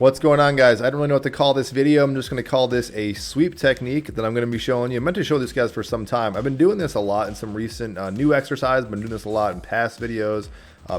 What's going on, guys? I don't really know what to call this video. I'm just going to call this a sweep technique that I'm going to be showing you. I meant to show this guys for some time. I've been doing this a lot in some recent new exercise. I've been doing this a lot in past videos,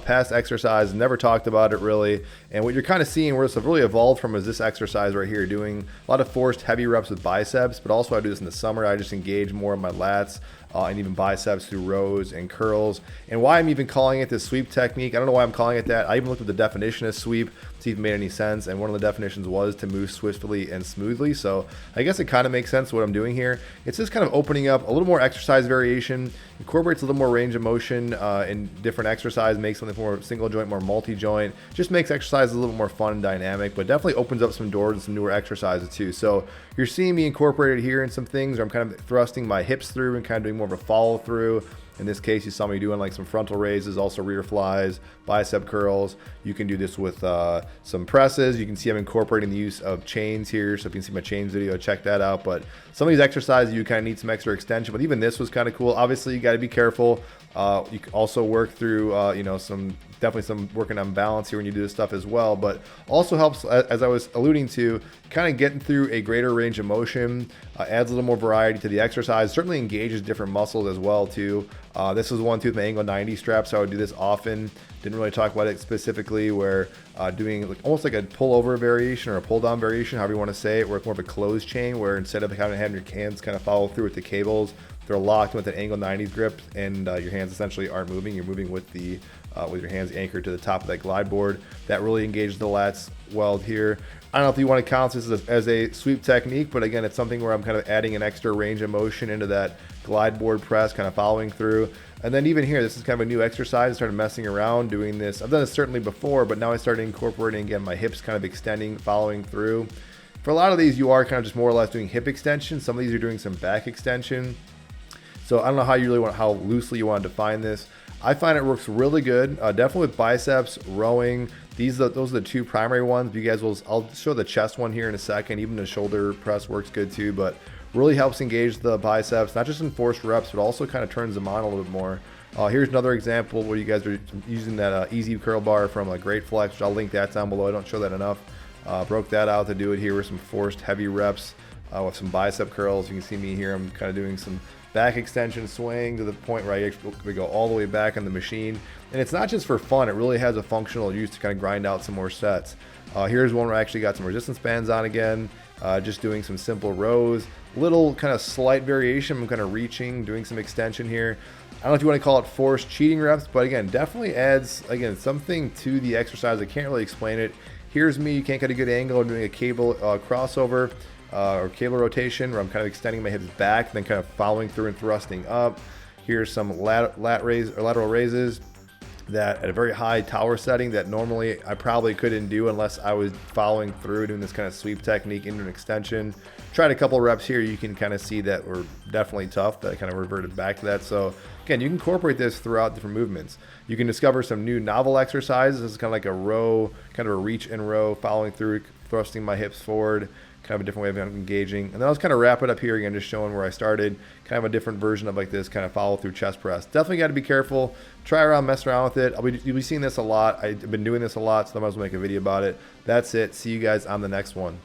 past exercise. Never talked about it really. And what you're kind of seeing where this have really evolved from is this exercise right here, doing a lot of forced heavy reps with biceps, but also I do this in the summer. I just engage more of my lats and even biceps through rows and curls. And why I'm even calling it this sweep technique, I don't know why I'm calling it that. I even looked at the definition of sweep to see if it made any sense, and one of the definitions was to move swiftly and smoothly. So I guess it kind of makes sense what I'm doing here. It's just kind of opening up a little more exercise variation, incorporates a little more range of motion in different exercise, makes something more single joint, more multi-joint, just makes exercise a little more fun and dynamic, but definitely opens up some doors and some newer exercises too. So you're seeing me incorporate it here in some things where I'm kind of thrusting my hips through and kind of doing more of a follow through. In this case, you saw me doing like some frontal raises, also rear flies, bicep curls. You can do this with some presses. You can see I'm incorporating the use of chains here. So if you can see my chains video, check that out. But some of these exercises, you kind of need some extra extension, but even this was kind of cool. Obviously, you got to be careful. You can also work through, definitely some working on balance here when you do this stuff as well, but also helps, as I was alluding to, kind of getting through a greater range of motion, adds a little more variety to the exercise, certainly engages different muscles as well too. This was one too with my angle 90 strap, so I would do this often. Didn't really talk about it specifically, where doing almost like a pull over variation or a pull down variation, however you want to say it, where it's more of a closed chain, where instead of having your hands kind of follow through with the cables, they're locked with an angle 90 grip, and your hands essentially aren't moving. You're moving with the with your hands anchored to the top of that glide board. That really engages the lats well here. I don't know if you want to count this as a sweep technique, but again, it's something where I'm kind of adding an extra range of motion into that glide board press, kind of following through. And then even here, this is kind of a new exercise. I started messing around doing this. I've done this certainly before, but now I started incorporating, again, my hips kind of extending, following through. For a lot of these, you are kind of just more or less doing hip extension. Some of these are doing some back extension. So I don't know how loosely you want to define this. I find it works really good, definitely with biceps, rowing. Those are the two primary ones. I'll show the chest one here in a second. Even the shoulder press works good too, but really helps engage the biceps, not just in forced reps, but also kind of turns them on a little bit more. Here's another example where you guys are using that easy curl bar from a Great Flex, which I'll link that down below. I don't show that enough. Broke that out to do it here with some forced heavy reps with some bicep curls. You can see me here. I'm kind of doing some back extension swing to the point where we go all the way back on the machine. And it's not just for fun, it really has a functional use to kind of grind out some more sets. Here's one where I actually got some resistance bands on again, just doing some simple rows, little kind of slight variation. I'm kind of reaching, doing some extension here. I don't know if you want to call it forced cheating reps, but again, definitely adds, again, something to the exercise. I can't really explain it. Here's me, you can't get a good angle. I'm doing a cable crossover. Or cable rotation, where I'm kind of extending my hips back, then kind of following through and thrusting up. Here's some lateral raises that at a very high tower setting that normally I probably couldn't do unless I was following through, doing this kind of sweep technique into an extension. Tried a couple reps here. You can kind of see that we're definitely tough. That kind of reverted back to that. So again, you can incorporate this throughout different movements. You can discover some new novel exercises. This is kind of like a row, kind of a reach and row, following through, thrusting my hips forward. Kind of a different way of engaging. And then I'll just kind of wrap it up here again, just showing where I started. Kind of a different version of like this kind of follow through chest press. Definitely got to be careful. Try around, mess around with it. You'll be seeing this a lot. I've been doing this a lot, so I might as well make a video about it. That's it. See you guys on the next one.